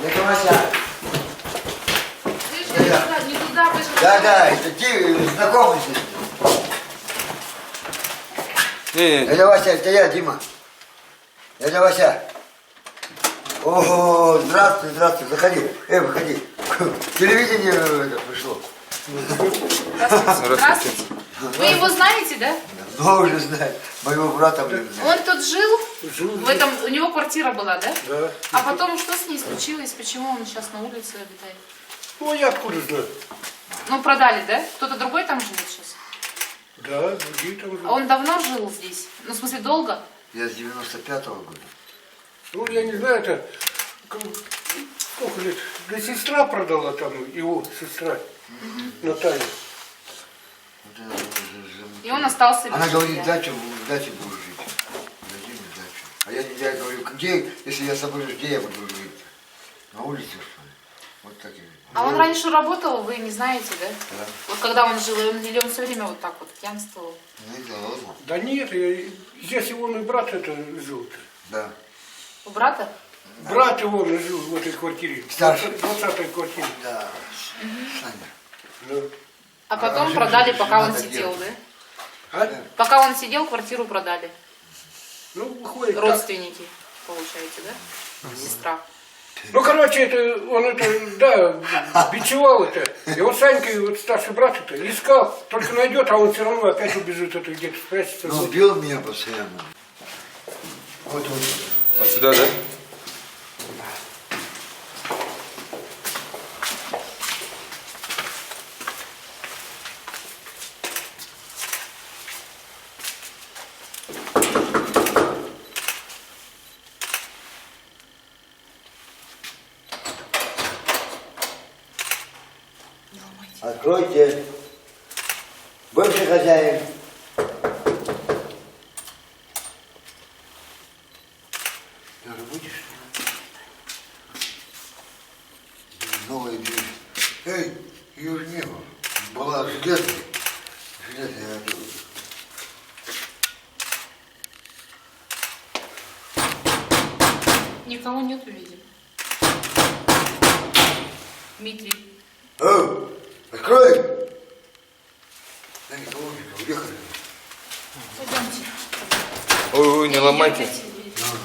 Дядя Вася. Слышь, не туда вышел. Да, это ты знакомый с ним. Дядя Вася, это я, Дима. Дядя Вася. Ого, здравствуй, заходи. Выходи. Телевидение это пришло. Здравствуйте. Вы его знаете, да? Ну, уже знаю. Моего брата, блин, знаю. Он тут жил? В этом, у него квартира была, да? Да. А потом что с ней случилось? Почему он сейчас на улице обитает? Ну, я откуда знаю? Ну, продали, да? Кто-то другой там живет сейчас? Да, другие там А живут. он давно жил здесь? Ну, в смысле, долго? Я с 95-го года. Ну, я не знаю, это... Сколько лет? Да сестра продала там, его сестра, Наталья. Вот это уже И он остался без Она говорит, жилья. в даче будешь жить. Дадим дачу. А я говорю, где, если я с собой жить, где я буду жить? На улице, что ли? Вот так и. А он раньше работал, вы не знаете, да? Да. Вот когда он жил, или он все время вот так вот пьянствовал? Ну, да ладно. Да нет, здесь его мой брат это жил-то. Да. У брата? Брат его жил в этой квартире. Старший. 20-й квартире. Да. Саня. Ну, А потом жена- продали, пока он жена сидел, так да? а? Пока он сидел, квартиру продали. Ну, выходит так. Родственники, получаете, да? Сестра. Ну, короче, это, он это, да, бичевал это. И вот Санька, вот старший брат это, искал, только найдет, а он все равно опять убежит это где-то спрячется. Ну, бил меня постоянно. Вот. А сюда, да? Откройте. Бывший хозяин. Даже будешь? Новая дверь. Эй, ее уже не было. Была железная. Железная. Никого нет, видимо. Дмитрий. О, открой! Да никого нет, уехали. Пойдемте. Ой, не ломайте. Опять